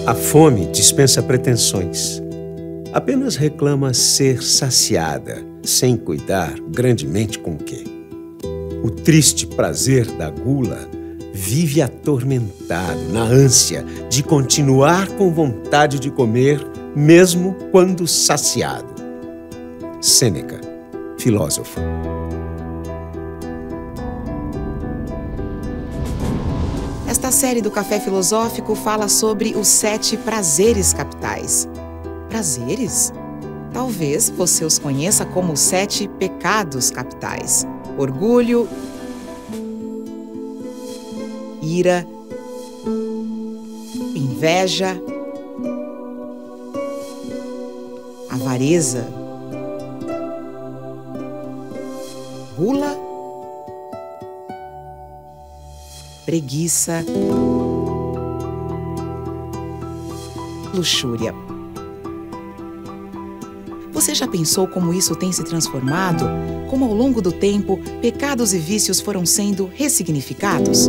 A fome dispensa pretensões. Apenas reclama ser saciada, sem cuidar grandemente com o quê. O triste prazer da gula vive atormentado na ânsia de continuar com vontade de comer, mesmo quando saciado. Sêneca, filósofo. Esta série do Café Filosófico fala sobre os 7 prazeres capitais. Prazeres? Talvez você os conheça como os 7 pecados capitais. Orgulho, ira, inveja, avareza, gula, preguiça, luxúria. Você já pensou como isso tem se transformado? Como ao longo do tempo, pecados e vícios foram sendo ressignificados?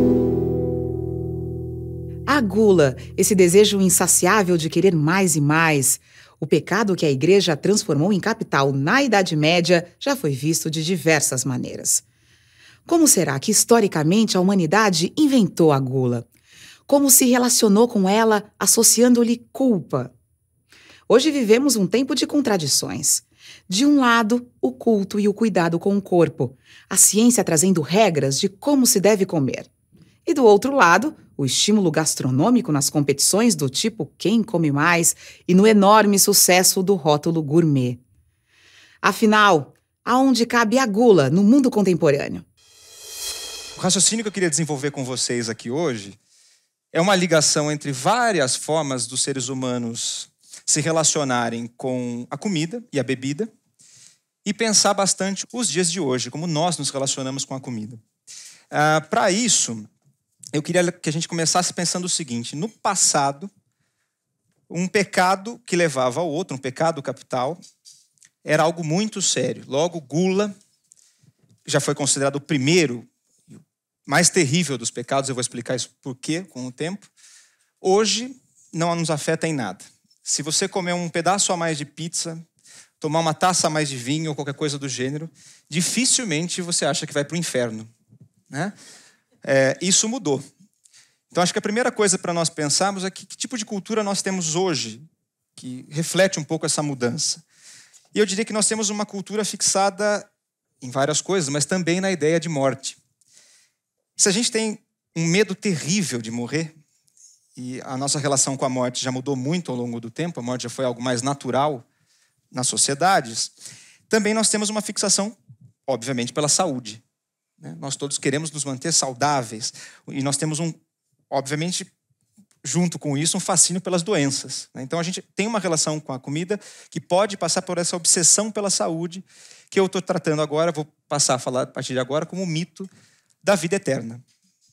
A gula, esse desejo insaciável de querer mais e mais, o pecado que a Igreja transformou em capital na Idade Média, já foi visto de diversas maneiras. Como será que, historicamente, a humanidade inventou a gula? Como se relacionou com ela, associando-lhe culpa? Hoje vivemos um tempo de contradições. De um lado, o culto e o cuidado com o corpo, a ciência trazendo regras de como se deve comer. E do outro lado, o estímulo gastronômico nas competições do tipo quem come mais e no enorme sucesso do rótulo gourmet. Afinal, aonde cabe a gula no mundo contemporâneo? O raciocínio que eu queria desenvolver com vocês aqui hoje é uma ligação entre várias formas dos seres humanos se relacionarem com a comida e a bebida e pensar bastante os dias de hoje, como nós nos relacionamos com a comida. Para isso, eu queria que a gente começasse pensando o seguinte: no passado, um pecado que levava ao outro, um pecado capital, era algo muito sério. Logo, gula já foi considerado o primeiro, mais terrível dos pecados. Eu vou explicar isso por quê com o tempo. Hoje, não nos afeta em nada. Se você comer um pedaço a mais de pizza, tomar uma taça a mais de vinho ou qualquer coisa do gênero, dificilmente você acha que vai para o inferno, né? Isso mudou. Então, acho que a primeira coisa para nós pensarmos é que tipo de cultura nós temos hoje, que reflete um pouco essa mudança. E eu diria que nós temos uma cultura fixada em várias coisas, mas também na ideia de morte. Se a gente tem um medo terrível de morrer, e a nossa relação com a morte já mudou muito ao longo do tempo, a morte já foi algo mais natural nas sociedades, também nós temos uma fixação, obviamente, pela saúde, né? Nós todos queremos nos manter saudáveis, e nós temos obviamente, junto com isso, um fascínio pelas doenças, né? Então a gente tem uma relação com a comida que pode passar por essa obsessão pela saúde, que eu estou tratando agora, vou passar a falar a partir de agora como o mito da vida eterna.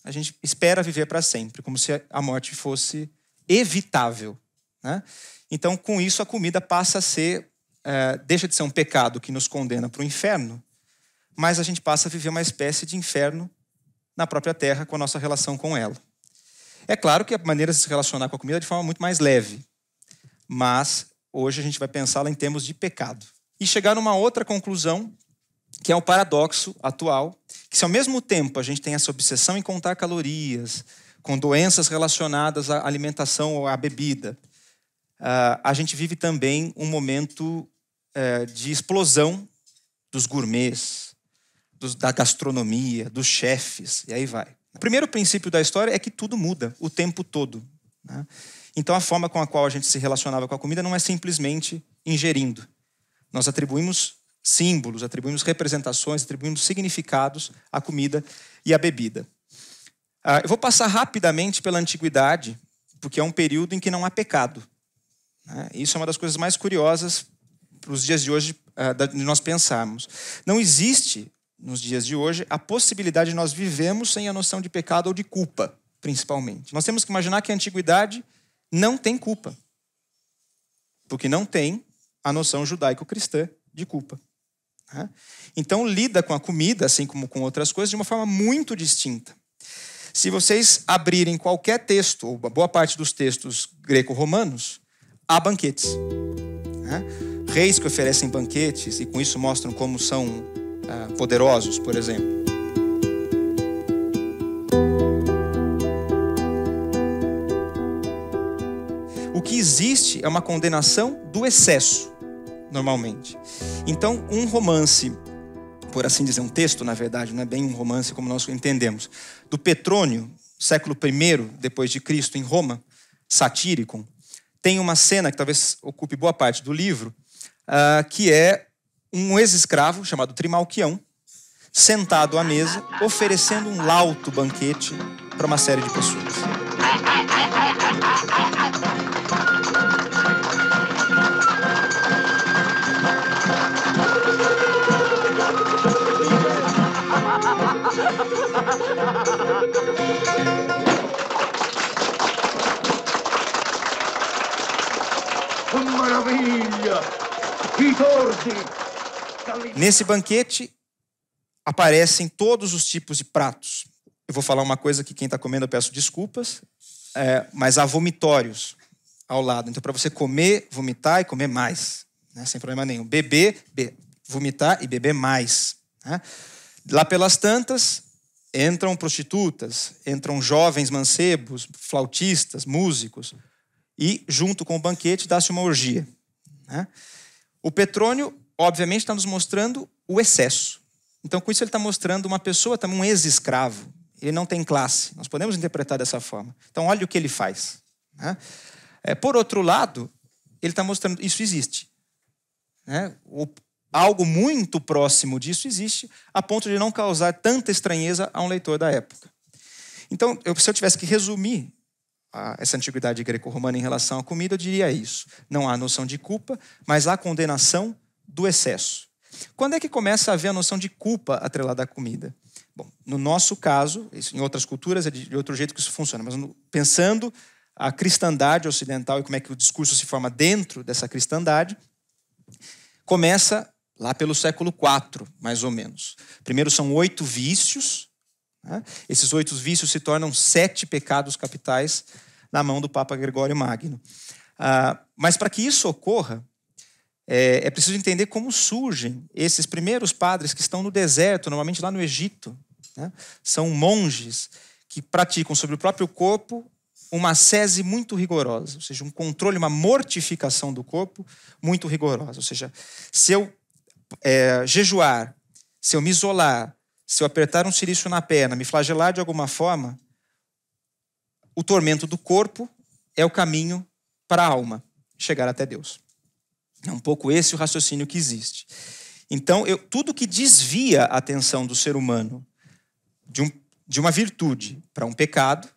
A gente espera viver para sempre, como se a morte fosse evitável, né? Então, com isso, a comida passa a ser, deixa de ser um pecado que nos condena para o inferno, mas a gente passa a viver uma espécie de inferno na própria terra com a nossa relação com ela. É claro que a maneira de se relacionar com a comida é de forma muito mais leve, mas hoje a gente vai pensá-la em termos de pecado. E chegar numa outra conclusão, que é o paradoxo atual, que se ao mesmo tempo a gente tem essa obsessão em contar calorias, com doenças relacionadas à alimentação ou à bebida, a gente vive também um momento de explosão dos gourmets, da gastronomia, dos chefes, e aí vai. O primeiro princípio da história é que tudo muda o tempo todo, né? Então a forma com a qual a gente se relacionava com a comida não é simplesmente ingerindo. Nós atribuímos símbolos, atribuímos representações, atribuímos significados à comida e à bebida. Eu vou passar rapidamente pela antiguidade, porque é um período em que não há pecado, né? Isso é uma das coisas mais curiosas para os dias de hoje, de nós pensarmos. Não existe, nos dias de hoje, a possibilidade de nós vivemos sem a noção de pecado ou de culpa, principalmente. Nós temos que imaginar que a antiguidade não tem culpa, porque não tem a noção judaico-cristã de culpa. Então lida com a comida, assim como com outras coisas, de uma forma muito distinta. Se vocês abrirem qualquer texto, ou boa parte dos textos greco-romanos, há banquetes. Né? Reis que oferecem banquetes e com isso mostram como são poderosos, por exemplo. O que existe é uma condenação do excesso, normalmente. Então, um romance, por assim dizer, um texto, na verdade, não é bem um romance como nós entendemos, do Petrônio, século I depois de Cristo, em Roma, Satíricon, tem uma cena que talvez ocupe boa parte do livro, que é um ex-escravo chamado Trimalquião, sentado à mesa, oferecendo um lauto banquete para uma série de pessoas. Maravilha! Que torre! Nesse banquete aparecem todos os tipos de pratos. Eu vou falar uma coisa que quem está comendo eu peço desculpas, mas há vomitórios ao lado. Então, para você comer, vomitar e comer mais, né? Sem problema nenhum. Beber, vomitar e beber mais. Né? Lá pelas tantas, entram prostitutas, entram jovens mancebos, flautistas, músicos, e junto com o banquete dá-se uma orgia. Né? O Petrônio, obviamente, está nos mostrando o excesso. Então, com isso, ele está mostrando uma pessoa, também um ex-escravo. Ele não tem classe. Nós podemos interpretar dessa forma. Então, olha o que ele faz. Né? Por outro lado, ele está mostrando que isso existe. Né? Algo muito próximo disso existe, a ponto de não causar tanta estranheza a um leitor da época. Então, se eu tivesse que resumir essa antiguidade greco-romana em relação à comida, eu diria isso. Não há noção de culpa, mas há condenação do excesso. Quando é que começa a haver a noção de culpa atrelada à comida? Bom, no nosso caso, em outras culturas é de outro jeito que isso funciona, mas pensando a cristandade ocidental e como é que o discurso se forma dentro dessa cristandade, começa lá pelo século IV, mais ou menos. Primeiro são 8 vícios. Né? Esses 8 vícios se tornam 7 pecados capitais na mão do Papa Gregório Magno. Mas para que isso ocorra, é preciso entender como surgem esses primeiros padres que estão no deserto, normalmente lá no Egito. Né? São monges que praticam sobre o próprio corpo uma ascese muito rigorosa, ou seja, um controle, uma mortificação do corpo muito rigorosa. Ou seja, se eu jejuar, se eu me isolar, se eu apertar um cilício na perna, me flagelar de alguma forma, o tormento do corpo é o caminho para a alma chegar até Deus. É um pouco esse o raciocínio que existe. Então, tudo que desvia a atenção do ser humano de uma virtude para um pecado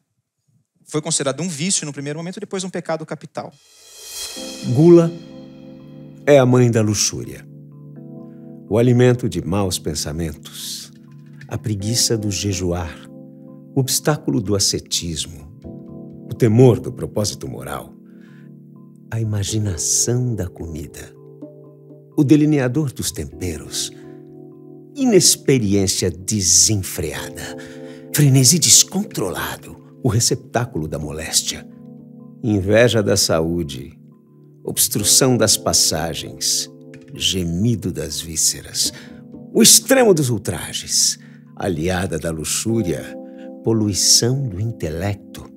foi considerado um vício no primeiro momento e depois um pecado capital. Gula é a mãe da luxúria. O alimento de maus pensamentos, a preguiça do jejuar, o obstáculo do ascetismo, o temor do propósito moral, a imaginação da comida, o delineador dos temperos, inexperiência desenfreada, frenesi descontrolado, o receptáculo da moléstia, inveja da saúde, obstrução das passagens, gemido das vísceras, o extremo dos ultrajes, aliada da luxúria, poluição do intelecto,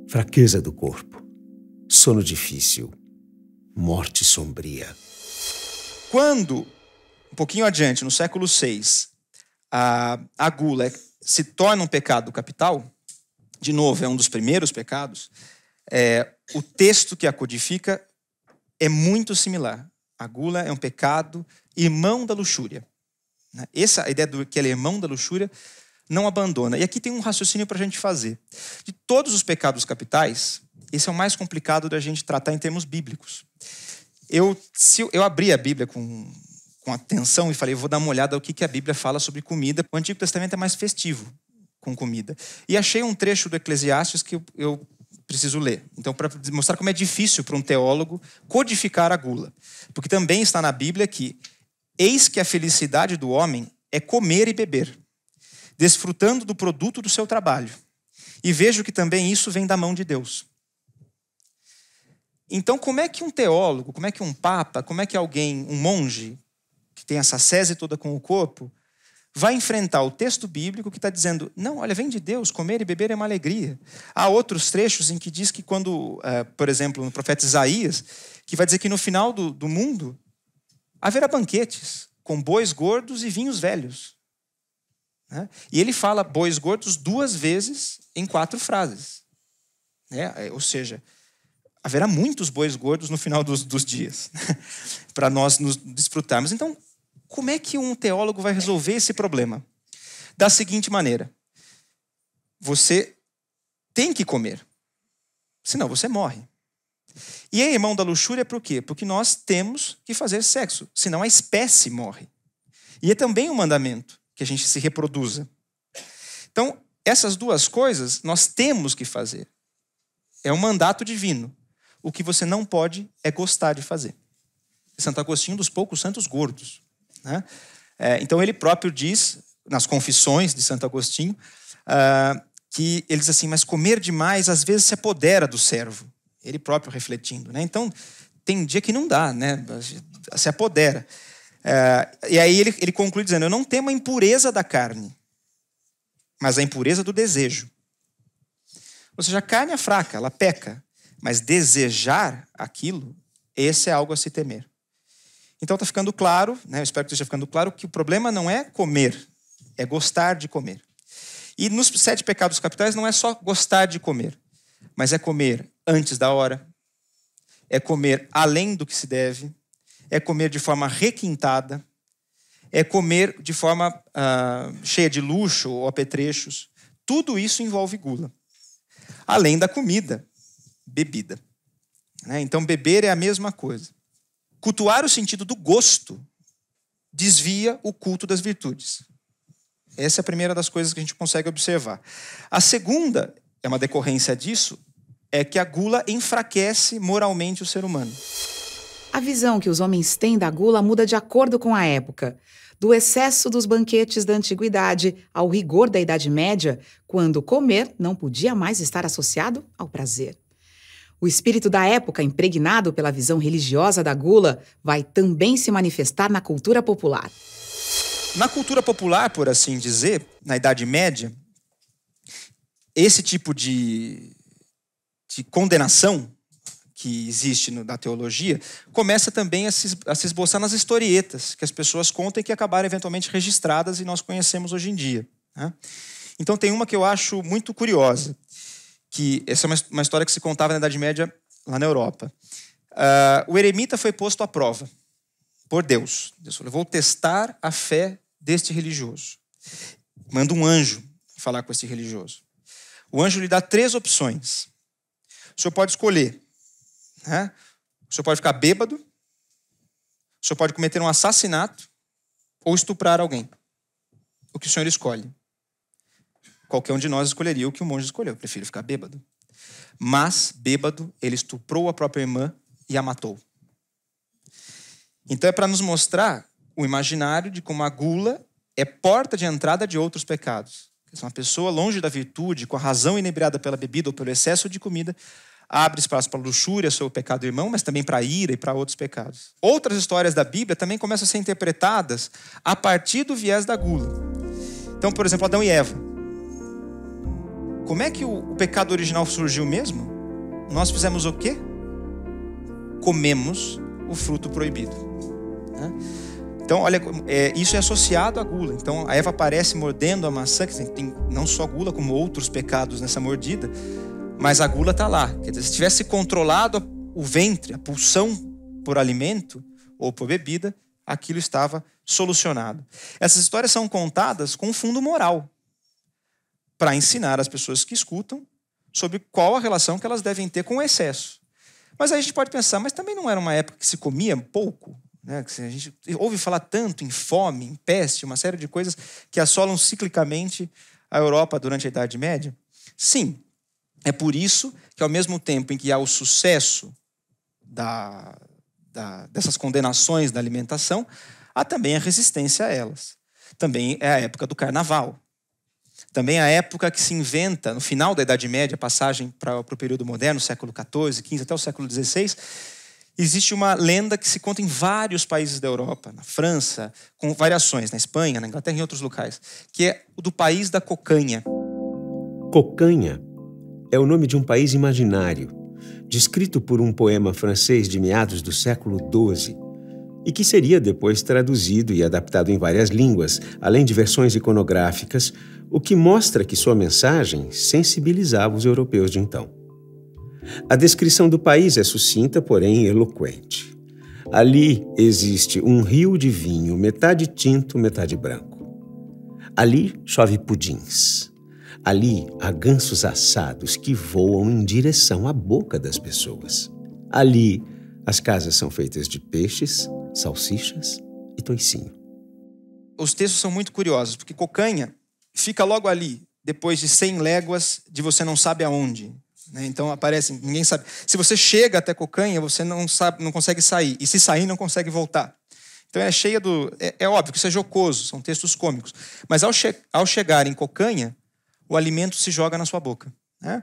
fraqueza do corpo, sono difícil, morte sombria. Quando, um pouquinho adiante, no século VI, a gula se torna um pecado capital, de novo, é um dos primeiros pecados, o texto que a codifica é muito similar. A gula é um pecado irmão da luxúria. Essa ideia do que ele é irmão da luxúria não abandona. E aqui tem um raciocínio para a gente fazer. De todos os pecados capitais, esse é o mais complicado da gente tratar em termos bíblicos. Eu abri a Bíblia com atenção e falei, vou dar uma olhada ao que a Bíblia fala sobre comida. O Antigo Testamento é mais festivo com comida. E achei um trecho do Eclesiastes que eu preciso ler. Então, para mostrar como é difícil para um teólogo codificar a gula. Porque também está na Bíblia que eis que a felicidade do homem é comer e beber, desfrutando do produto do seu trabalho. E vejo que também isso vem da mão de Deus. Então, como é que um teólogo, como é que um papa, como é que alguém, um monge, que tem essa sese toda com o corpo, vai enfrentar o texto bíblico que está dizendo, não, olha, vem de Deus, comer e beber é uma alegria. Há outros trechos em que diz que quando, por exemplo, no profeta Isaías, que vai dizer que no final do mundo haverá banquetes com bois gordos e vinhos velhos. Né? E ele fala bois gordos 2 vezes em 4 frases. Né? Ou seja, haverá muitos bois gordos no final dos dias, para nós nos desfrutarmos. Então, como é que um teólogo vai resolver esse problema? Da seguinte maneira: você tem que comer, senão você morre. E é irmão da luxúria por quê? Porque nós temos que fazer sexo, senão a espécie morre. E é também um mandamento que a gente se reproduza. Então, essas 2 coisas nós temos que fazer. É um mandato divino. O que você não pode é gostar de fazer. Santo Agostinho, dos poucos santos gordos. Né? Então, ele próprio diz, nas Confissões de Santo Agostinho, que ele diz assim, mas comer demais às vezes se apodera do servo. Ele próprio refletindo. Né? Então, tem um dia que não dá, né? Se apodera. E aí ele conclui dizendo, eu não temo a impureza da carne, mas a impureza do desejo. Ou seja, a carne é fraca, ela peca, mas desejar aquilo, esse é algo a se temer. Então está ficando claro, né? Eu espero que esteja ficando claro, que o problema não é comer, é gostar de comer. E nos 7 pecados capitais não é só gostar de comer, mas é comer antes da hora, é comer além do que se deve, é comer de forma requintada, é comer de forma cheia de luxo ou apetrechos. Tudo isso envolve gula. Além da comida, bebida. Né? Então, beber é a mesma coisa. Cultuar o sentido do gosto desvia o culto das virtudes. Essa é a primeira das coisas que a gente consegue observar. A segunda, é uma decorrência disso, é que a gula enfraquece moralmente o ser humano. A visão que os homens têm da gula muda de acordo com a época. Do excesso dos banquetes da antiguidade ao rigor da Idade Média, quando comer não podia mais estar associado ao prazer. O espírito da época, impregnado pela visão religiosa da gula, vai também se manifestar na cultura popular. Na cultura popular, por assim dizer, na Idade Média, esse tipo de condenação que existe na teologia começa também a se esboçar nas historietas que as pessoas contam e que acabaram eventualmente registradas e nós conhecemos hoje em dia. Né? Então tem uma que eu acho muito curiosa, que essa é uma história que se contava na Idade Média lá na Europa. O eremita foi posto à prova por Deus. Deus falou, vou testar a fé deste religioso. Manda um anjo falar com esse religioso. O anjo lhe dá 3 opções. O senhor pode escolher. Né? O senhor pode ficar bêbado, o senhor pode cometer um assassinato ou estuprar alguém. O que o senhor escolhe? Qualquer um de nós escolheria o que o monge escolheu. Eu prefiro ficar bêbado. Mas, bêbado, ele estuprou a própria irmã e a matou. Então é para nos mostrar o imaginário de como a gula é porta de entrada de outros pecados. Uma pessoa longe da virtude, com a razão inebriada pela bebida ou pelo excesso de comida, abre espaço para a luxúria, seu pecado irmão, mas também para a ira e para outros pecados. Outras histórias da Bíblia também começam a ser interpretadas a partir do viés da gula. Então, por exemplo, Adão e Eva. Como é que o pecado original surgiu mesmo? Nós fizemos o quê? Comemos o fruto proibido. Né? Então, olha, isso é associado à gula. Então, a Eva aparece mordendo a maçã, que tem não só gula, como outros pecados nessa mordida, mas a gula está lá. Quer dizer, se tivesse controlado o ventre, a pulsão por alimento ou por bebida, aquilo estava solucionado. Essas histórias são contadas com um fundo moral, para ensinar as pessoas que escutam sobre qual a relação que elas devem ter com o excesso. Mas aí a gente pode pensar, mas também não era uma época que se comia pouco? Né? A gente ouve falar tanto em fome, em peste, uma série de coisas que assolam ciclicamente a Europa durante a Idade Média? Sim, é por isso que ao mesmo tempo em que há o sucesso dessas condenações da alimentação, há também a resistência a elas. Também é a época do carnaval. também a época que se inventa, no final da Idade Média, passagem para o período moderno, século XIV, XV, até o século XVI, existe uma lenda que se conta em vários países da Europa, na França, com variações, na Espanha, na Inglaterra e em outros locais, que é o do país da cocanha. Cocanha é o nome de um país imaginário, descrito por um poema francês de meados do século XII, e que seria depois traduzido e adaptado em várias línguas, além de versões iconográficas, o que mostra que sua mensagem sensibilizava os europeus de então. A descrição do país é sucinta, porém eloquente. Ali existe um rio de vinho, metade tinto, metade branco. Ali chove pudins. Ali há gansos assados que voam em direção à boca das pessoas. Ali as casas são feitas de peixes, salsichas e toicinho. Os textos são muito curiosos, porque cocanha fica logo ali, depois de 100 léguas de você não sabe aonde. Então aparece, ninguém sabe. Se você chega até cocanha, você não consegue sair. E se sair, não consegue voltar. Então é cheia do... É óbvio que isso é jocoso, são textos cômicos. Mas ao chegar em cocanha, o alimento se joga na sua boca. Né?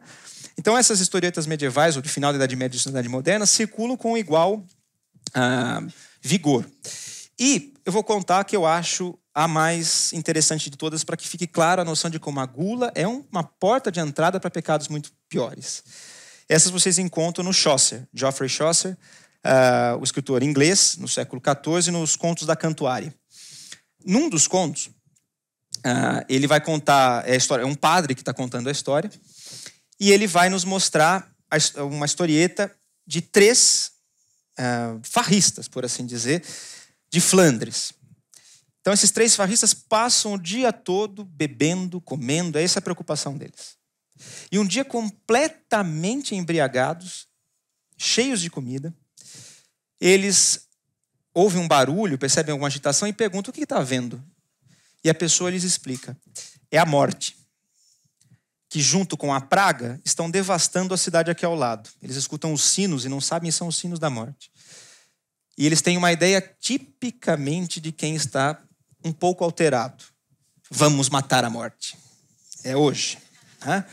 Então essas historietas medievais, ou de final da Idade Média e da Idade Moderna, circulam com igual vigor. E eu vou contar a que eu acho a mais interessante de todas, para que fique clara a noção de como a gula é uma porta de entrada para pecados muito piores. Essas vocês encontram no Chaucer, Geoffrey Chaucer, o escritor inglês, no século XIV, nos Contos da Cantuária. Num dos contos, ele vai contar a história, é um padre que está contando a história, e ele vai nos mostrar uma historieta de 3 farristas, por assim dizer, de Flandres. Então, esses 3 farristas passam o dia todo bebendo, comendo, essa é a preocupação deles. E um dia, completamente embriagados, cheios de comida, eles ouvem um barulho, percebem alguma agitação e perguntam o que está havendo. E a pessoa lhes explica. É a morte, que junto com a praga estão devastando a cidade aqui ao lado. Eles escutam os sinos e não sabem se são os sinos da morte. E eles têm uma ideia tipicamente de quem está um pouco alterado. Vamos matar a morte. É hoje. Né?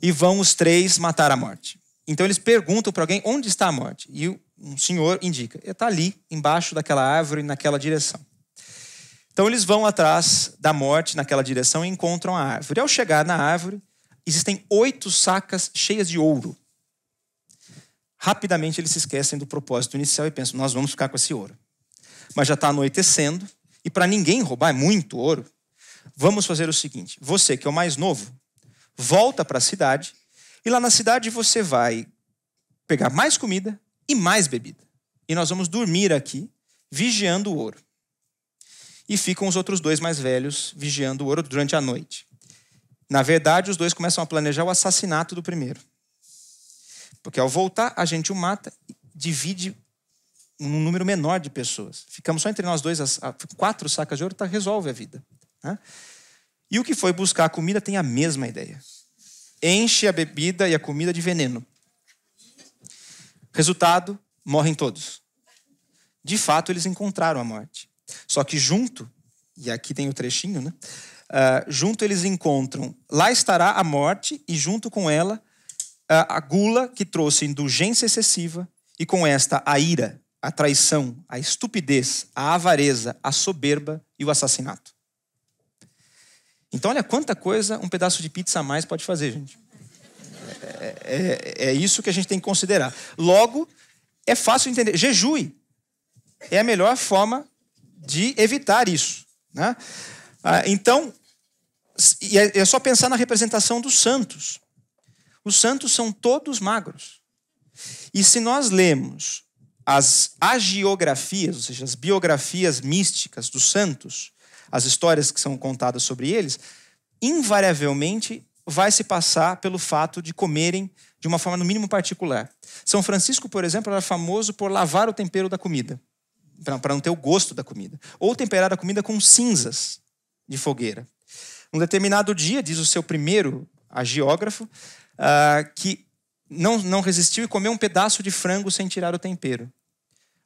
E vão os 3 matar a morte. Então eles perguntam para alguém onde está a morte. E um senhor indica. Está ali, embaixo daquela árvore, naquela direção. Então eles vão atrás da morte naquela direção e encontram a árvore. Ao chegar na árvore, existem 8 sacas cheias de ouro. Rapidamente eles se esquecem do propósito inicial e pensam, nós vamos ficar com esse ouro. Mas já está anoitecendo, e para ninguém roubar, é muito ouro, vamos fazer o seguinte, você que é o mais novo, volta para a cidade, e lá na cidade você vai pegar mais comida e mais bebida. E nós vamos dormir aqui, vigiando o ouro. E ficam os outros 2 mais velhos vigiando o ouro durante a noite. Na verdade, os 2 começam a planejar o assassinato do primeiro. Porque ao voltar, a gente o mata e divide um número menor de pessoas. Ficamos só entre nós 2, 4 sacas de ouro, resolve a vida. Né? E o que foi buscar a comida tem a mesma ideia. Enche a bebida e a comida de veneno. Resultado, morrem todos. De fato, eles encontraram a morte. Só que junto, e aqui tem o trechinho, né? Junto eles encontram, lá estará a morte e junto com ela a gula que trouxe indulgência excessiva e com esta a ira, a traição, a estupidez, a avareza, a soberba e o assassinato. Então olha quanta coisa um pedaço de pizza a mais pode fazer, gente. É isso que a gente tem que considerar. Logo, é fácil entender. Jejue é a melhor forma de evitar isso. Né? Então, é só pensar na representação dos santos. Os santos são todos magros. E se nós lemos as agiografias, ou seja, as biografias místicas dos santos, as histórias que são contadas sobre eles, invariavelmente vai se passar pelo fato de comerem de uma forma no mínimo particular. São Francisco, por exemplo, era famoso por lavar o tempero da comida, para não ter o gosto da comida. Ou temperar a comida com cinzas de fogueira. Um determinado dia, diz o seu primeiro agiógrafo, que não resistiu e comeu um pedaço de frango sem tirar o tempero.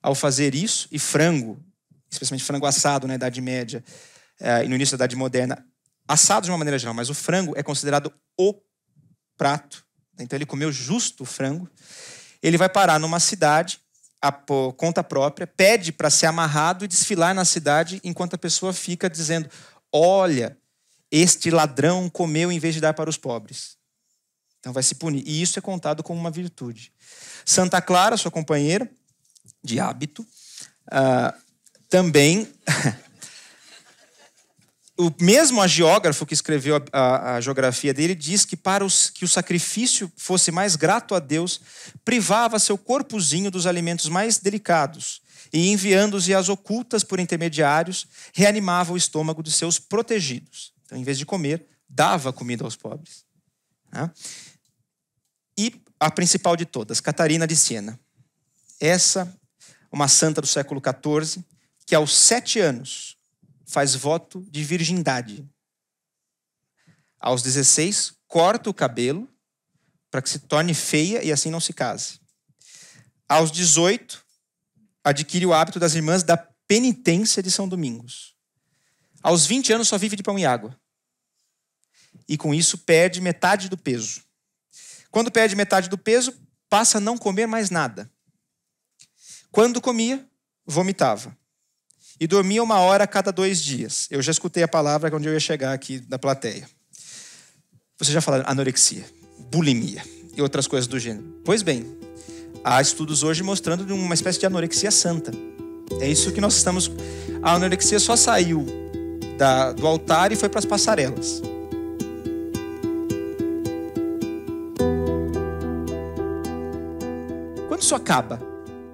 Ao fazer isso, e frango, especialmente frango assado na Idade Média e no início da Idade Moderna, assado de uma maneira geral, mas o frango é considerado o prato. Então ele comeu justo o frango. Ele vai parar numa cidade, por conta própria, pede para ser amarrado e desfilar na cidade, enquanto a pessoa fica dizendo: olha, este ladrão comeu em vez de dar para os pobres. Então vai se punir. E isso é contado como uma virtude. Santa Clara, sua companheira de hábito, também... O mesmo agiógrafo que escreveu a geografia dele diz que para que o sacrifício fosse mais grato a Deus, privava seu corpozinho dos alimentos mais delicados e, enviando-os às ocultas por intermediários, reanimava o estômago de seus protegidos. Então, em vez de comer, dava comida aos pobres. E a principal de todas, Catarina de Siena. Essa, uma santa do século XIV, que aos 7 anos faz voto de virgindade. Aos 16, corta o cabelo para que se torne feia e assim não se case. Aos 18, adquire o hábito das irmãs da penitência de São Domingos. Aos 20 anos só vive de pão e água. E com isso perde metade do peso. Quando perde metade do peso, passa a não comer mais nada. Quando comia, vomitava. E dormia 1 hora a cada 2 dias. Eu já escutei a palavra onde eu ia chegar aqui na plateia. Vocês já falaram anorexia, bulimia e outras coisas do gênero. Pois bem, há estudos hoje mostrando uma espécie de anorexia santa. É isso que nós estamos... A anorexia só saiu do altar e foi para as passarelas. Quando isso acaba?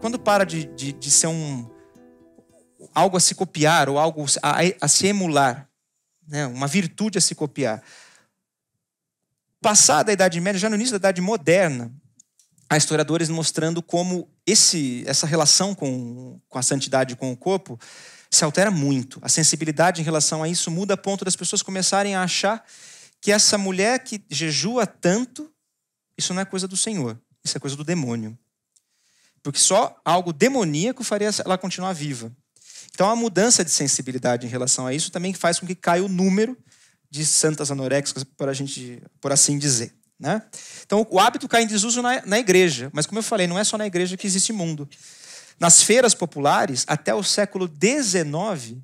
Quando para de ser algo a se copiar ou algo a se emular, né? Uma virtude a se copiar. Passada a Idade Média, já no início da Idade Moderna, há historiadores mostrando como essa relação com a santidade, com o corpo, se altera muito. A sensibilidade em relação a isso muda a ponto das pessoas começarem a achar que essa mulher que jejua tanto, isso não é coisa do Senhor, isso é coisa do demônio. Porque só algo demoníaco faria ela continuar viva. Então, a mudança de sensibilidade em relação a isso também faz com que caia o número de santas anoréxicas, por assim dizer, né? Então, o hábito cai em desuso na igreja. Mas, como eu falei, não é só na igreja que existe mundo. Nas feiras populares, até o século XIX,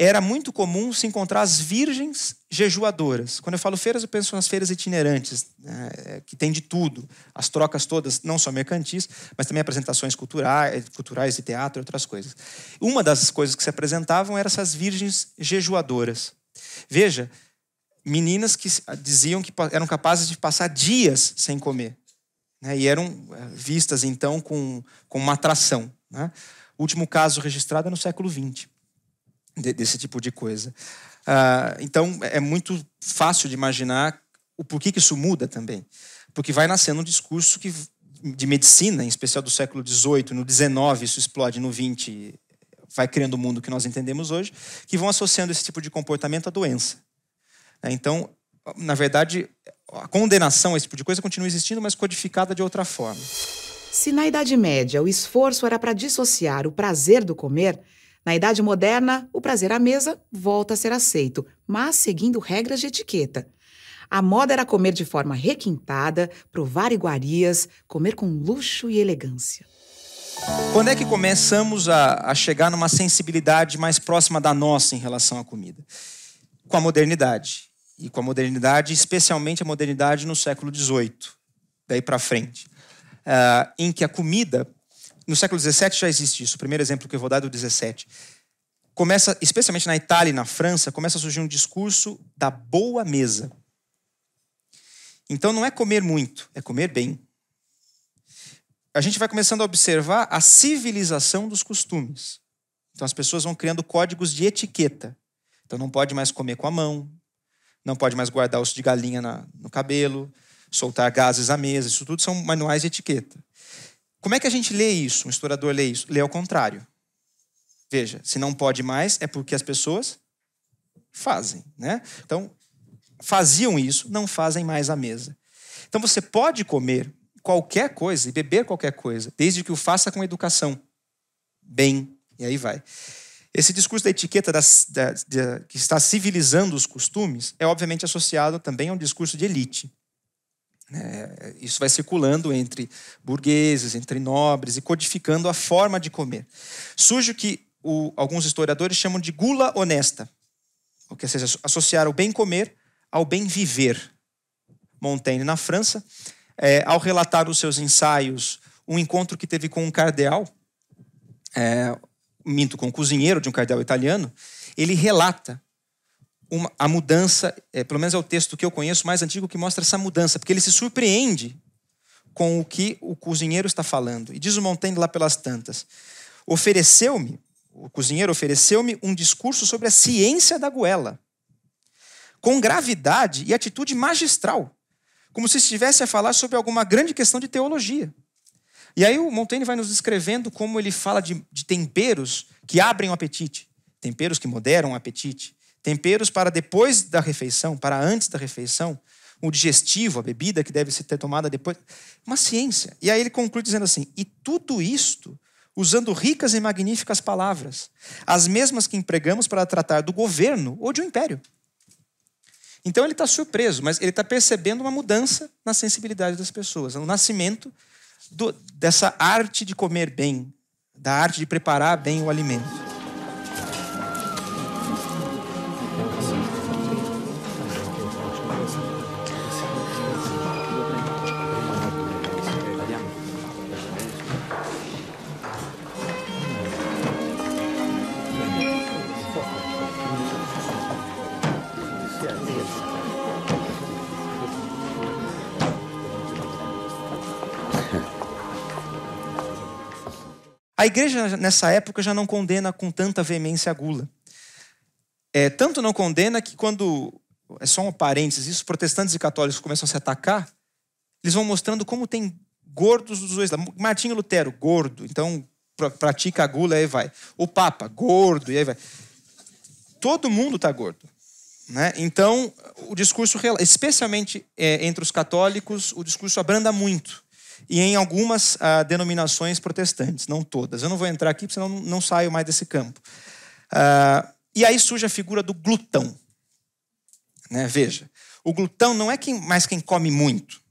era muito comum se encontrar as virgens jejuadoras. Quando eu falo feiras, eu penso nas feiras itinerantes, né, que tem de tudo. As trocas todas, não só mercantis, mas também apresentações culturais de teatro e outras coisas. Uma das coisas que se apresentavam eram essas virgens jejuadoras. Veja, meninas que diziam que eram capazes de passar dias sem comer, né, e eram vistas, então, com uma atração, né? O último caso registrado é no século XX. Desse tipo de coisa. Então, é muito fácil de imaginar o porquê que isso muda também. Porque vai nascendo um discurso de medicina, em especial do século XVIII, no XIX, isso explode no XX, vai criando o mundo que nós entendemos hoje, que vão associando esse tipo de comportamento à doença. Então, na verdade, a condenação a esse tipo de coisa continua existindo, mas codificada de outra forma. Se na Idade Média o esforço era para dissociar o prazer do comer, na Idade Moderna, o prazer à mesa volta a ser aceito, mas seguindo regras de etiqueta. A moda era comer de forma requintada, provar iguarias, comer com luxo e elegância. Quando é que começamos a chegar numa sensibilidade mais próxima da nossa em relação à comida? Com a modernidade. E com a modernidade, especialmente a modernidade no século XVIII, daí para frente. Em que a comida... No século XVII já existe isso. O primeiro exemplo que eu vou dar é do XVII. Começa, especialmente na Itália e na França, começa a surgir um discurso da boa mesa. Então não é comer muito, é comer bem. A gente vai começando a observar a civilização dos costumes. Então as pessoas vão criando códigos de etiqueta. Então não pode mais comer com a mão, não pode mais guardar osso de galinha no cabelo, soltar gases à mesa. Isso tudo são manuais de etiqueta. Como é que a gente lê isso? Um historiador lê isso? Lê ao contrário. Veja, se não pode mais, é porque as pessoas fazem, né? Então, faziam isso, não fazem mais à mesa. Então, você pode comer qualquer coisa e beber qualquer coisa, desde que o faça com educação. Bem, e aí vai. Esse discurso da etiqueta que está civilizando os costumes é obviamente associado também a um discurso de elite. Isso vai circulando entre burgueses, entre nobres e codificando a forma de comer. Surge o que alguns historiadores chamam de gula honesta, ou seja, associar o bem comer ao bem viver. Montaigne, na França, ao relatar nos seus ensaios um encontro que teve com um cardeal, com um cozinheiro de um cardeal italiano, ele relata a mudança, pelo menos é o texto que eu conheço mais antigo que mostra essa mudança, porque ele se surpreende com o que o cozinheiro está falando. E diz o Montaigne lá pelas tantas: o cozinheiro ofereceu-me um discurso sobre a ciência da goela, com gravidade e atitude magistral, como se estivesse a falar sobre alguma grande questão de teologia. E aí o Montaigne vai nos descrevendo como ele fala de temperos que abrem o apetite, temperos que moderam o apetite, temperos para depois da refeição, para antes da refeição, o digestivo, a bebida que deve ser tomada depois. Uma ciência. E aí ele conclui dizendo assim: e tudo isto usando ricas e magníficas palavras, as mesmas que empregamos para tratar do governo ou de um império. Então ele está surpreso, mas ele está percebendo uma mudança na sensibilidade das pessoas, o nascimento dessa arte de comer bem, da arte de preparar bem o alimento. A igreja, nessa época, já não condena com tanta veemência a gula. Tanto não condena que quando, é só um parênteses, os protestantes e católicos começam a se atacar, eles vão mostrando como tem gordos dos dois lados. Martinho Lutero, gordo, então pratica a gula, aí vai. O Papa, gordo, e aí vai. Todo mundo está gordo. Né? Então, o discurso, especialmente entre os católicos, o discurso abranda muito. E em algumas denominações protestantes, não todas. Eu não vou entrar aqui, porque senão não saio mais desse campo. E aí surge a figura do glutão. Né? Veja, o glutão não é mais quem come muito,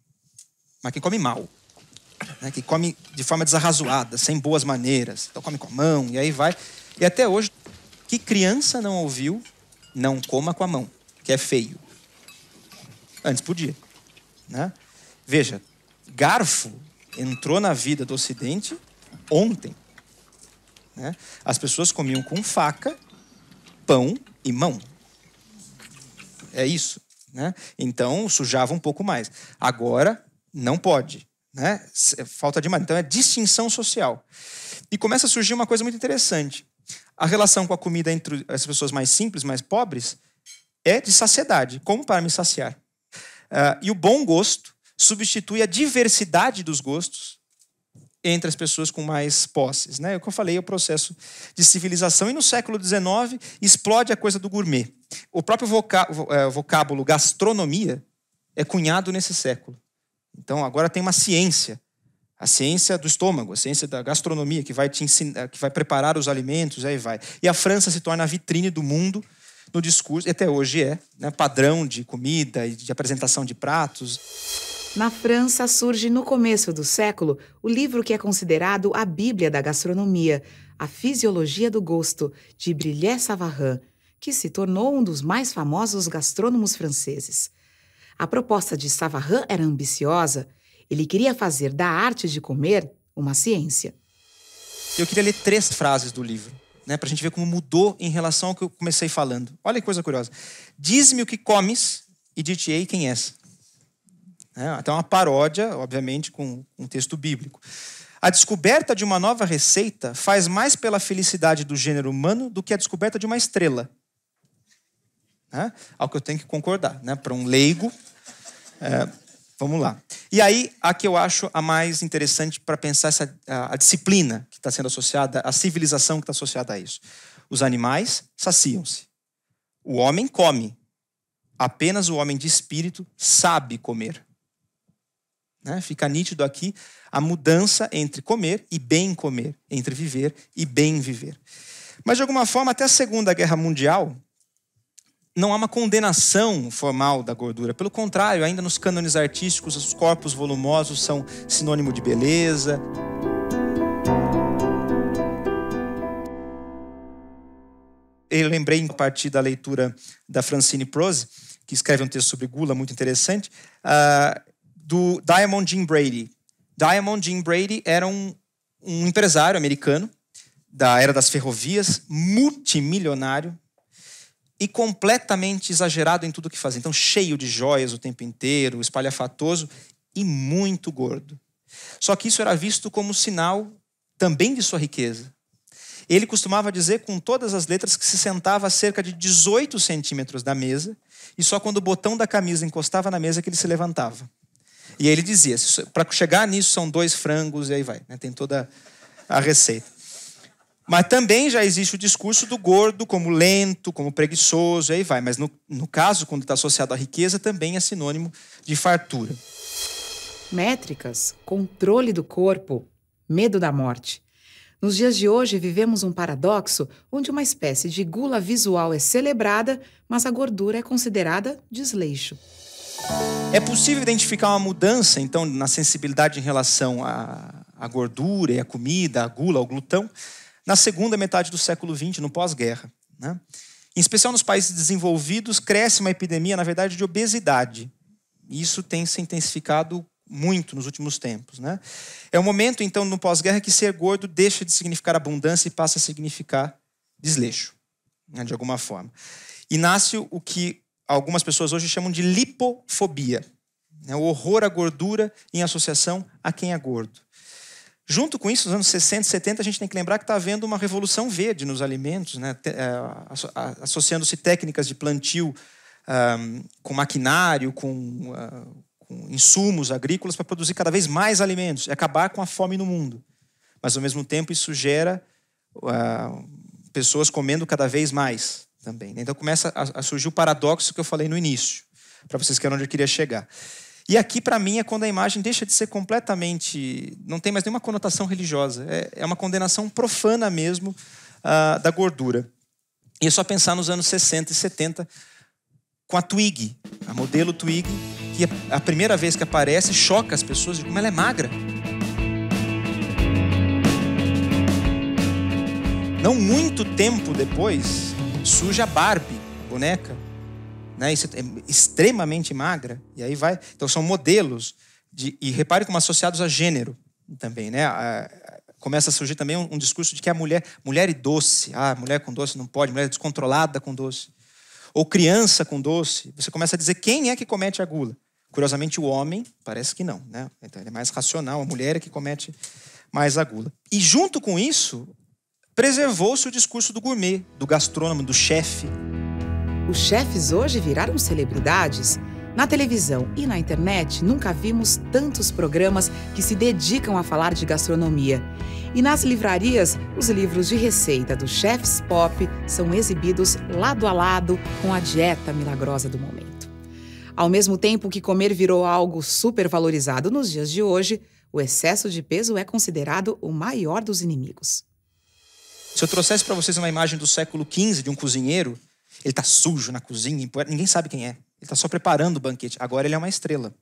mas quem come mal. Né? Quem come de forma desarrazoada, sem boas maneiras. Então come com a mão, e aí vai. E até hoje, que criança não ouviu, não coma com a mão, que é feio. Antes podia. Né? Veja, garfo entrou na vida do Ocidente ontem. Né? As pessoas comiam com faca, pão e mão. É isso. Né? Então, sujava um pouco mais. Agora, não pode. Né? Falta de maneira. Então, é distinção social. E começa a surgir uma coisa muito interessante. A relação com a comida entre as pessoas mais simples, mais pobres, é de saciedade. Como para me saciar? E o bom gosto substitui a diversidade dos gostos entre as pessoas com mais posses. Né? O que eu falei é o processo de civilização. E no século XIX explode a coisa do gourmet. O próprio vocábulo gastronomia é cunhado nesse século. Então agora tem uma ciência. A ciência do estômago, a ciência da gastronomia, que vai te ensinar, que vai preparar os alimentos, aí vai. E a França se torna a vitrine do mundo no discurso, e até hoje né, padrão de comida e de apresentação de pratos. Na França surge no começo do século o livro que é considerado a Bíblia da gastronomia, A Fisiologia do Gosto, de Brillat-Savarin, que se tornou um dos mais famosos gastrônomos franceses. A proposta de Savarin era ambiciosa. Ele queria fazer da arte de comer uma ciência. Eu queria ler 3 frases do livro, né, para a gente ver como mudou em relação ao que eu comecei falando. Olha que coisa curiosa. Diz-me o que comes e dir-te-ei quem és. Até uma paródia, obviamente, com um texto bíblico. A descoberta de uma nova receita faz mais pela felicidade do gênero humano do que a descoberta de uma estrela. Ao que eu tenho que concordar. Né? Para um leigo, vamos lá. E aí, a que eu acho a mais interessante para pensar a disciplina que está sendo associada, a civilização que está associada a isso. Os animais saciam-se. O homem come. Apenas o homem de espírito sabe comer. Fica nítido aqui a mudança entre comer e bem comer, entre viver e bem viver. Mas, de alguma forma, até a Segunda Guerra Mundial, não há uma condenação formal da gordura. Pelo contrário, ainda nos cânones artísticos, os corpos volumosos são sinônimo de beleza. Eu lembrei, a partir da leitura da Francine Prose, que escreve um texto sobre gula muito interessante, do Diamond Jim Brady. Diamond Jim Brady era um empresário americano da era das ferrovias, multimilionário, e completamente exagerado em tudo que fazia. Então, cheio de joias o tempo inteiro, espalhafatoso e muito gordo. Só que isso era visto como sinal também de sua riqueza. Ele costumava dizer com todas as letras que se sentava a cerca de 18 centímetros da mesa e só quando o botão da camisa encostava na mesa que ele se levantava. E aí ele dizia, para chegar nisso são 2 frangos e aí vai. Né? Tem toda a receita. Mas também já existe o discurso do gordo como lento, como preguiçoso, e aí vai. Mas no caso, quando está associado à riqueza, também é sinônimo de fartura. Métricas, controle do corpo, medo da morte. Nos dias de hoje, vivemos um paradoxo onde uma espécie de gula visual é celebrada, mas a gordura é considerada desleixo. É possível identificar uma mudança, então, na sensibilidade em relação à gordura e à comida, à gula, ao glutão, na segunda metade do século XX, no pós-guerra. Né? Em especial nos países desenvolvidos, cresce uma epidemia, na verdade, de obesidade. Isso tem se intensificado muito nos últimos tempos. Né? É um momento, então, no pós-guerra, que ser gordo deixa de significar abundância e passa a significar desleixo, né, de alguma forma. E nasce o que algumas pessoas hoje chamam de lipofobia, né, o horror à gordura em associação a quem é gordo. Junto com isso, nos anos 60 e 70, a gente tem que lembrar que está havendo uma revolução verde nos alimentos, né? Associando-se técnicas de plantio com maquinário, com insumos agrícolas para produzir cada vez mais alimentos e acabar com a fome no mundo. Mas, ao mesmo tempo, isso gera pessoas comendo cada vez mais também. Né? Então, começa a surgir o paradoxo que eu falei no início, para vocês que eram onde eu queria chegar. E aqui, para mim, é quando a imagem deixa de ser completamente... Não tem mais nenhuma conotação religiosa. É uma condenação profana mesmo da gordura. E é só pensar nos anos 60 e 70 com a Twiggy, a modelo Twiggy, que a primeira vez que aparece choca as pessoas de como ela é magra. Não muito tempo depois, surge a Barbie, a boneca, né? Isso é extremamente magra, e aí vai. Então são modelos, e repare como associados a gênero também, né? Começa a surgir também um discurso de que a mulher e doce, mulher com doce não pode, mulher descontrolada com doce, ou criança com doce. Você começa a dizer quem é que comete a gula. Curiosamente, o homem parece que não, né? Então ele é mais racional, a mulher é que comete mais a gula. E junto com isso, preservou-se o discurso do gourmet, do gastrônomo, do chefe. Os chefes hoje viraram celebridades. Na televisão e na internet, nunca vimos tantos programas que se dedicam a falar de gastronomia. E nas livrarias, os livros de receita dos chefs pop são exibidos lado a lado com a dieta milagrosa do momento. Ao mesmo tempo que comer virou algo supervalorizado nos dias de hoje, o excesso de peso é considerado o maior dos inimigos. Se eu trouxesse para vocês uma imagem do século XV de um cozinheiro, ele está sujo na cozinha, ninguém sabe quem é. Ele está só preparando o banquete. Agora ele é uma estrela.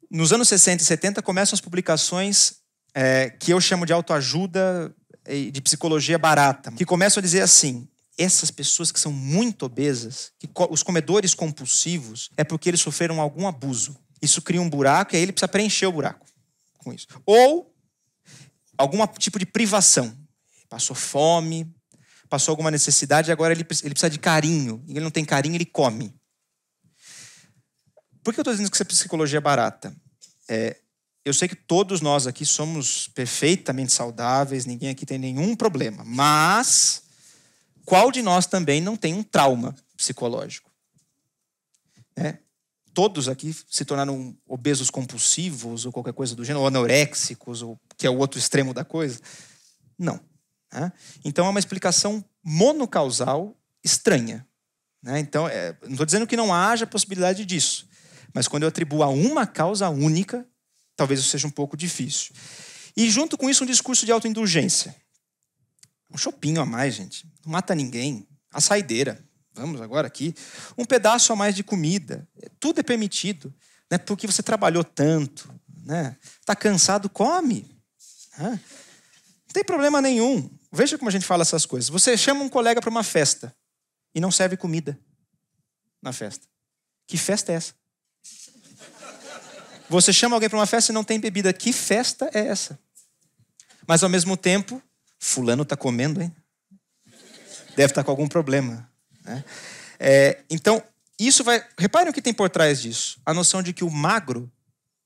Nos anos 60 e 70 começam as publicações que eu chamo de autoajuda e de psicologia barata, que começam a dizer assim, essas pessoas que são muito obesas, os comedores compulsivos, é porque eles sofreram algum abuso. Isso cria um buraco e aí ele precisa preencher o buraco com isso. Ou algum tipo de privação. Passou fome, passou alguma necessidade e agora ele precisa de carinho. E ele não tem carinho, ele come. Por que eu estou dizendo que isso é psicologia barata? Eu sei que todos nós aqui somos perfeitamente saudáveis, ninguém aqui tem nenhum problema. Mas qual de nós também não tem um trauma psicológico? Todos aqui se tornaram obesos compulsivos ou qualquer coisa do gênero, ou anoréxicos, ou que é o outro extremo da coisa? Não. Então é uma explicação monocausal estranha. Então, não estou dizendo que não haja possibilidade disso, mas quando eu atribuo a uma causa única, talvez isso seja um pouco difícil. E junto com isso um discurso de autoindulgência. chopinho a mais, gente. Não mata ninguém. A saideira. Vamos agora aqui. Um pedaço a mais de comida. Tudo é permitido. Né? Porque você trabalhou tanto. Né? Tá cansado, come. Né? Não tem problema nenhum. Veja como a gente fala essas coisas. Você chama um colega para uma festa e não serve comida na festa. Que festa é essa? Você chama alguém para uma festa e não tem bebida. Que festa é essa? Mas, ao mesmo tempo, fulano está comendo, hein? Deve estar com algum problema. Né? Então, isso vai... Reparem o que tem por trás disso. A noção de que o magro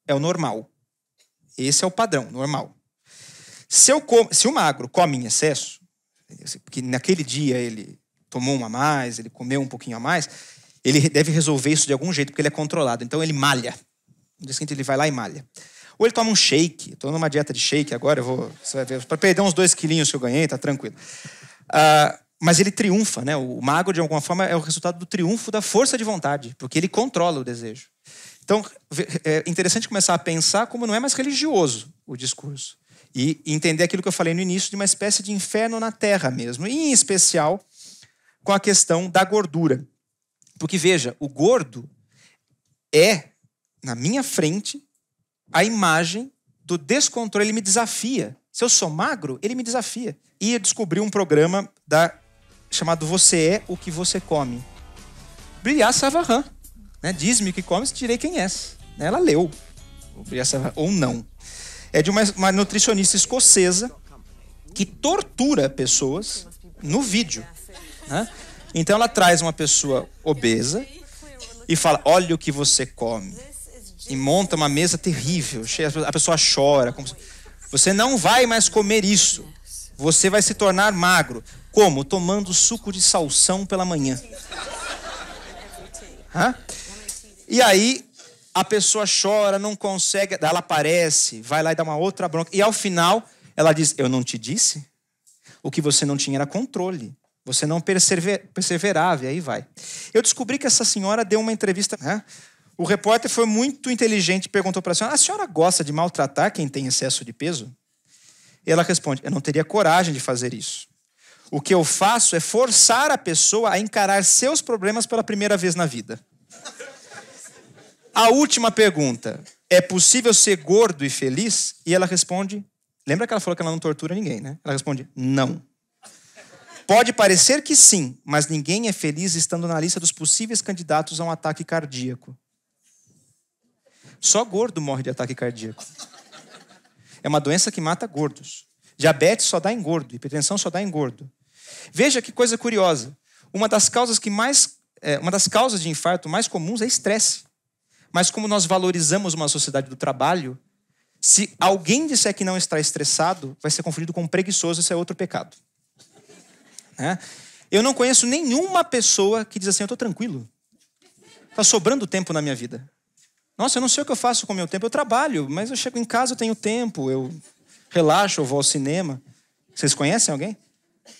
é o normal. Esse é o padrão, normal. Se o magro come em excesso, porque naquele dia ele tomou uma a mais, ele comeu um pouquinho a mais, ele deve resolver isso de algum jeito, porque ele é controlado. Então, ele malha. No dia seguinte, ele vai lá e malha. Ou ele toma um shake. Estou numa dieta de shake agora, você vai ver. Para perder uns 2 quilinhos que eu ganhei, tá tranquilo. Mas ele triunfa, né? O magro, de alguma forma, é o resultado do triunfo da força de vontade, porque ele controla o desejo. Então, é interessante começar a pensar como não é mais religioso o discurso. E entender aquilo que eu falei no início, de uma espécie de inferno na terra mesmo. E, em especial, com a questão da gordura. Porque, veja, o gordo é, na minha frente, a imagem do descontrole. Ele me desafia. Se eu sou magro, ele me desafia. E eu descobri um programa chamado Você é o que você come. Brilhar Savarin. Né? Diz-me o que comes, direi quem és. Ela leu. Ou não. É de uma nutricionista escocesa que tortura pessoas no vídeo. Né? Então ela traz uma pessoa obesa e fala, olha o que você come. E monta uma mesa terrível. A pessoa chora. Você não vai mais comer isso. Você vai se tornar magro. Como? Tomando suco de salsão pela manhã. E aí, a pessoa chora, não consegue. Ela aparece, vai lá e dá uma outra bronca. E ao final, ela diz, eu não te disse? O que você não tinha era controle. Você não perseverava, e aí vai. Eu descobri que essa senhora deu uma entrevista... O repórter foi muito inteligente e perguntou para a senhora gosta de maltratar quem tem excesso de peso? E ela responde, eu não teria coragem de fazer isso. O que eu faço é forçar a pessoa a encarar seus problemas pela primeira vez na vida. A última pergunta, é possível ser gordo e feliz? E ela responde, lembra que ela falou que ela não tortura ninguém, né? Ela responde, não. Pode parecer que sim, mas ninguém é feliz estando na lista dos possíveis candidatos a um ataque cardíaco. Só gordo morre de ataque cardíaco. É uma doença que mata gordos. Diabetes só dá em gordo, hipertensão só dá em gordo. Veja que coisa curiosa. Uma das causas de infarto mais comuns é estresse. Mas como nós valorizamos uma sociedade do trabalho, se alguém disser que não está estressado, vai ser confundido com preguiçoso, isso é outro pecado. Eu não conheço nenhuma pessoa que diz assim, eu estou tranquilo. Está sobrando tempo na minha vida. Nossa, eu não sei o que eu faço com o meu tempo. Eu trabalho, mas eu chego em casa, eu tenho tempo, eu relaxo, eu vou ao cinema. Vocês conhecem alguém?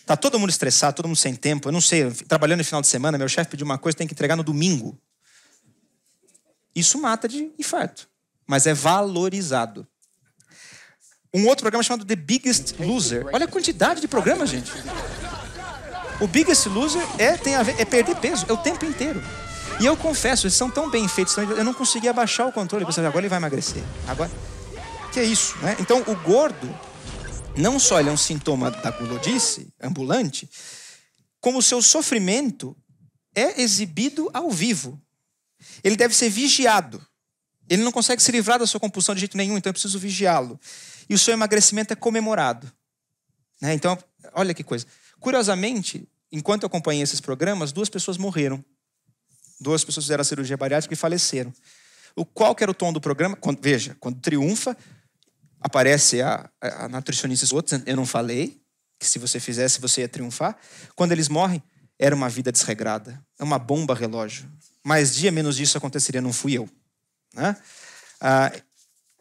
Tá todo mundo estressado, todo mundo sem tempo. Eu não sei, trabalhando no final de semana, meu chefe pediu uma coisa, tem que entregar no domingo. Isso mata de infarto, mas é valorizado. Um outro programa chamado The Biggest Loser. Olha a quantidade de programas, gente. O Biggest Loser é perder peso, é o tempo inteiro. E eu confesso, eles são tão bem feitos, eu não conseguia abaixar o controle. Agora ele vai emagrecer. Agora, que é isso, né? Então, o gordo, não só ele é um sintoma da gulodice ambulante, como o seu sofrimento é exibido ao vivo. Ele deve ser vigiado. Ele não consegue se livrar da sua compulsão de jeito nenhum, então eu preciso vigiá-lo. E o seu emagrecimento é comemorado. Né? Então, olha que coisa. Curiosamente, enquanto eu acompanhei esses programas, 2 pessoas morreram. 2 pessoas fizeram a cirurgia bariátrica e faleceram. Qual que era o tom do programa? Veja, quando triunfa, aparece a nutricionista. Eu não falei que se você fizesse, você ia triunfar. Quando eles morrem, era uma vida desregrada. É uma bomba relógio. Mais dia, menos disso aconteceria, não fui eu. Né?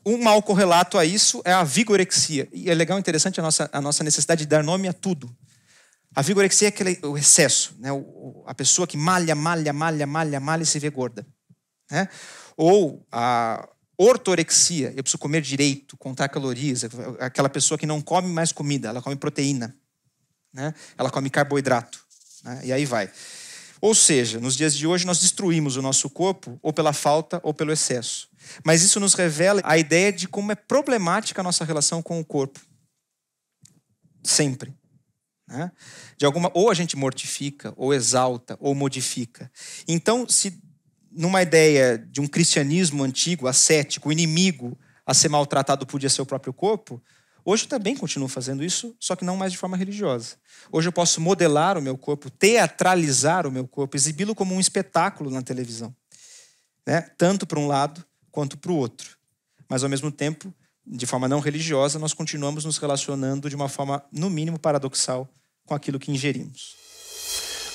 Um mau correlato a isso é a vigorexia. E é legal e interessante a nossa necessidade de dar nome a tudo. A vigorexia é o excesso, né? A pessoa que malha e se vê gorda. Né? Ou a ortorexia, eu preciso comer direito, contar calorias. Aquela pessoa que não come mais comida, ela come proteína. né? Ela come carboidrato, né? E aí vai. Ou seja, nos dias de hoje nós destruímos o nosso corpo ou pela falta ou pelo excesso. Mas isso nos revela a ideia de como é problemática a nossa relação com o corpo. Sempre. Né? Ou a gente mortifica, ou exalta, ou modifica. Então, se numa ideia de um cristianismo antigo, ascético, o inimigo a ser maltratado podia ser o próprio corpo, hoje eu também continuo fazendo isso, só que não mais de forma religiosa. Hoje eu posso modelar o meu corpo, teatralizar o meu corpo, exibi-lo como um espetáculo na televisão. Né? Tanto para um lado quanto para o outro. Mas, ao mesmo tempo, de forma não religiosa, nós continuamos nos relacionando de uma forma, no mínimo, paradoxal com aquilo que ingerimos.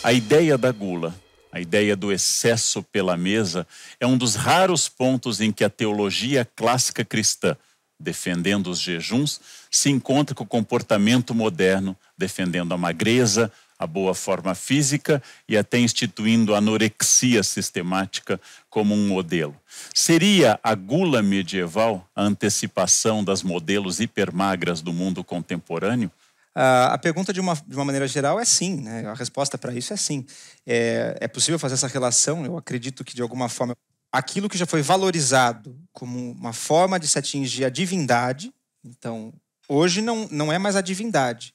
A ideia da gula, a ideia do excesso pela mesa, é um dos raros pontos em que a teologia clássica cristã, defendendo os jejuns, se encontra com o comportamento moderno, defendendo a magreza, a boa forma física e até instituindo a anorexia sistemática como um modelo. Seria a gula medieval a antecipação das modelos hipermagras do mundo contemporâneo? A pergunta, de uma maneira geral, é sim. Né? A resposta para isso é sim. É possível fazer essa relação. Eu acredito que, de alguma forma, aquilo que já foi valorizado como uma forma de se atingir a divindade, então, hoje não é mais a divindade.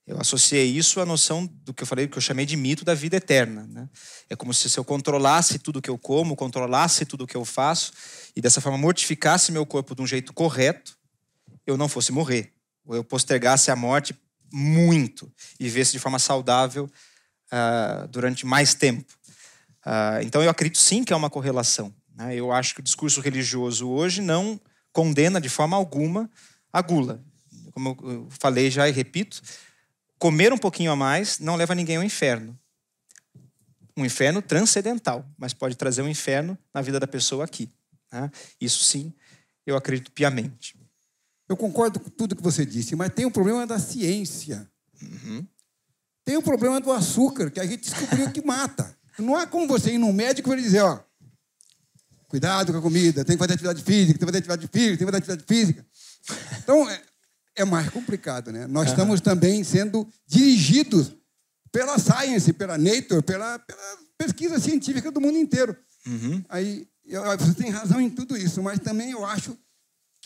Eu associei isso à noção do que eu falei, que eu chamei de mito da vida eterna. Né? É como se eu controlasse tudo que eu como, controlasse tudo que eu faço, e dessa forma mortificasse meu corpo de um jeito correto, eu não fosse morrer. Ou eu postergasse a morte muito e vivesse de forma saudável durante mais tempo. Então eu acredito sim que há uma correlação. Né? Eu acho que o discurso religioso hoje não condena de forma alguma a gula. Como eu falei já e repito, comer um pouquinho a mais não leva ninguém ao inferno. Um inferno transcendental, mas pode trazer um inferno na vida da pessoa aqui. Né? Isso sim, eu acredito piamente. Eu concordo com tudo que você disse, mas tem um problema da ciência. Uhum. Tem o problema do açúcar, que a gente descobriu que mata. Não há como você ir num médico e ele dizer, ó, cuidado com a comida, tem que fazer atividade física, tem que fazer atividade física, tem que fazer atividade física. Então, é mais complicado, né? Nós estamos também sendo dirigidos pela science, pela nature, pela pesquisa científica do mundo inteiro. Uhum. Aí, você tem razão em tudo isso, mas também eu acho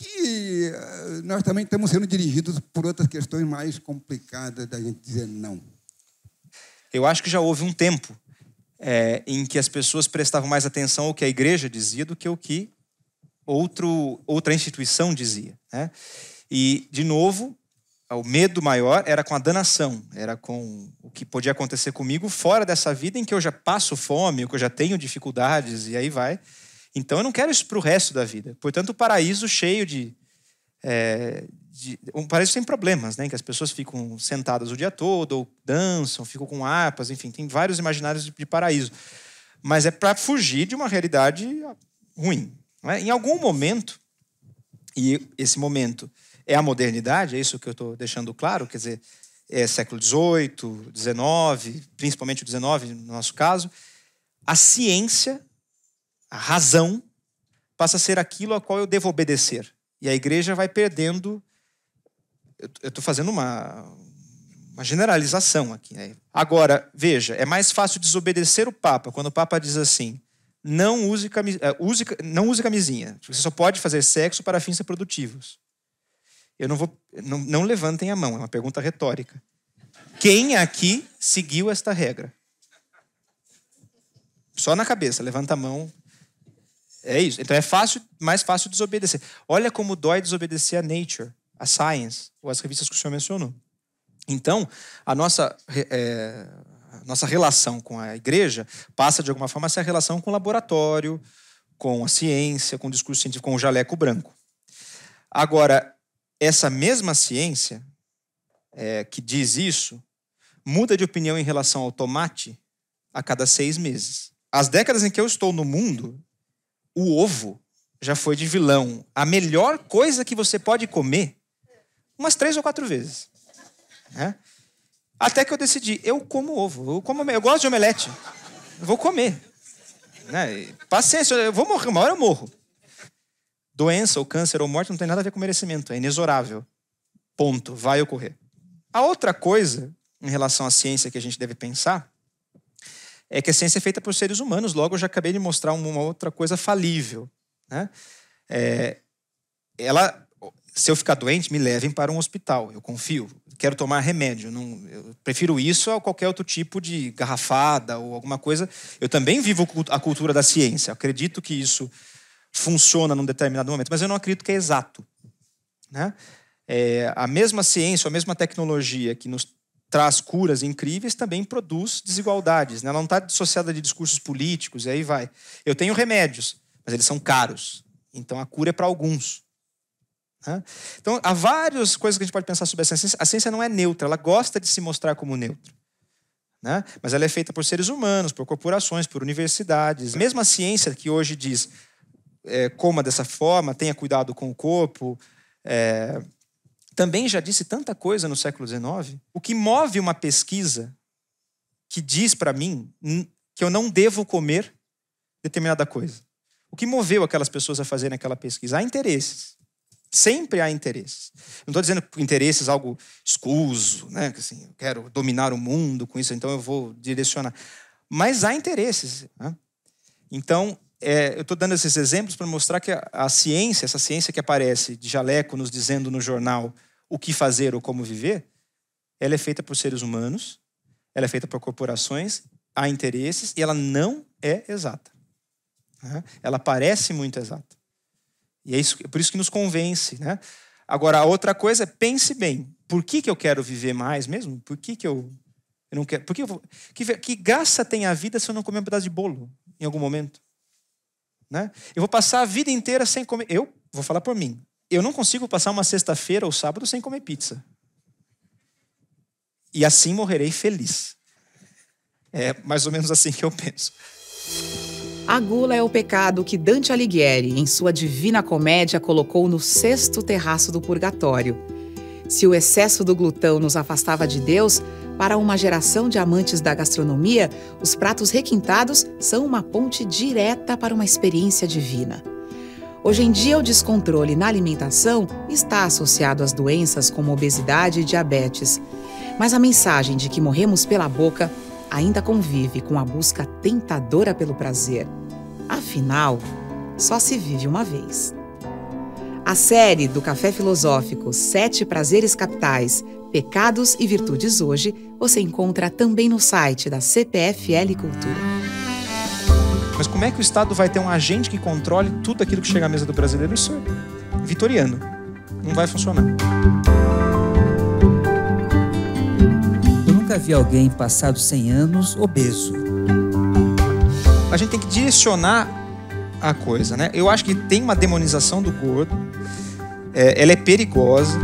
que nós também estamos sendo dirigidos por outras questões mais complicadas da gente dizer não. Eu acho que já houve um tempo em que as pessoas prestavam mais atenção ao que a igreja dizia do que o que outra instituição dizia. Né? E, de novo, o medo maior era com a danação, era com o que podia acontecer comigo fora dessa vida em que eu já passo fome, que eu já tenho dificuldades, e aí vai. Então, eu não quero isso para o resto da vida. Portanto, o paraíso cheio um paraíso sem problemas, né? Em que as pessoas ficam sentadas o dia todo, ou dançam, ficam com harpas, enfim, tem vários imaginários de paraíso. Mas é para fugir de uma realidade ruim. Não é? Em algum momento, e esse momento é a modernidade, é isso que eu estou deixando claro, quer dizer, é século XVIII, XIX, principalmente o XIX, no nosso caso, a ciência, a razão, passa a ser aquilo a qual eu devo obedecer. E a igreja vai perdendo... Eu estou fazendo uma generalização aqui. Né? Agora, veja, é mais fácil desobedecer o Papa quando o Papa diz assim, não use camisinha. Você só pode fazer sexo para fins reprodutivos. Não levantem a mão, é uma pergunta retórica. Quem aqui seguiu esta regra? Só na cabeça, levanta a mão. É isso. Então é mais fácil desobedecer. Olha como dói desobedecer a Nature, a Science, ou as revistas que o senhor mencionou. Então, a nossa relação com a igreja passa, de alguma forma, a ser a relação com o laboratório, com a ciência, com o discurso científico, com o jaleco branco. Agora, essa mesma ciência que diz isso, muda de opinião em relação ao tomate a cada 6 meses. As décadas em que eu estou no mundo, o ovo já foi de vilão. A melhor coisa que você pode comer, umas 3 ou 4 vezes. Né? Até que eu decidi, eu como ovo, eu gosto de omelete, eu vou comer. Né? Paciência, eu vou morrer, uma hora eu morro. Doença, ou câncer, ou morte não tem nada a ver com merecimento, é inexorável. Ponto, vai ocorrer. A outra coisa em relação à ciência que a gente deve pensar é que a ciência é feita por seres humanos. Logo, eu já acabei de mostrar uma outra coisa falível, né? Se eu ficar doente, me levem para um hospital. Eu confio. Quero tomar remédio. Eu prefiro isso a qualquer outro tipo de garrafada ou alguma coisa. Eu também vivo a cultura da ciência. Eu acredito que isso funciona num determinado momento, mas eu não acredito que é exato, né? A mesma ciência, a mesma tecnologia que nos traz curas incríveis também produz desigualdades, né? Ela não está dissociada de discursos políticos, e aí vai. Eu tenho remédios, mas eles são caros. Então a cura é para alguns. Né? Então há várias coisas que a gente pode pensar sobre a ciência. A ciência não é neutra, ela gosta de se mostrar como neutra. Né? Mas ela é feita por seres humanos, por corporações, por universidades. Mesmo a ciência que hoje diz coma dessa forma, tenha cuidado com o corpo, também já disse tanta coisa no século XIX. O que move uma pesquisa que diz para mim que eu não devo comer determinada coisa? O que moveu aquelas pessoas a fazerem aquela pesquisa? Há interesses. Sempre há interesses. Não estou dizendo interesses algo escuso, né? Assim, eu quero dominar o mundo com isso, então eu vou direcionar. Mas há interesses. Né? Então, eu estou dando esses exemplos para mostrar que a ciência, essa ciência que aparece de jaleco nos dizendo no jornal o que fazer ou como viver, ela é feita por seres humanos, ela é feita por corporações, há interesses e ela não é exata. Né? Ela parece muito exata. E é por isso que nos convence. Né? Agora, a outra coisa é, pense bem, por que eu quero viver mais mesmo? Por que eu não quero? Que graça tem a vida se eu não comer um pedaço de bolo em algum momento? Né? Eu vou passar a vida inteira sem comer. Eu vou falar por mim. Eu não consigo passar uma sexta-feira ou sábado sem comer pizza. E assim morrerei feliz. É mais ou menos assim que eu penso. A gula é o pecado que Dante Alighieri, em sua Divina Comédia, colocou no 6º terraço do purgatório. Se o excesso do glutão nos afastava de Deus, para uma geração de amantes da gastronomia, os pratos requintados são uma ponte direta para uma experiência divina. Hoje em dia, o descontrole na alimentação está associado às doenças como obesidade e diabetes. Mas a mensagem de que morremos pela boca ainda convive com a busca tentadora pelo prazer. Afinal, só se vive uma vez. A série do Café Filosófico 7 Prazeres Capitais, Pecados e Virtudes Hoje, você encontra também no site da CPFL Cultura. Mas como é que o Estado vai ter um agente que controle tudo aquilo que chega à mesa do brasileiro? Isso é vitoriano. Não vai funcionar. Eu nunca vi alguém passado 100 anos obeso. A gente tem que direcionar a coisa, né? Eu acho que tem uma demonização do gordo. Ela é perigosa.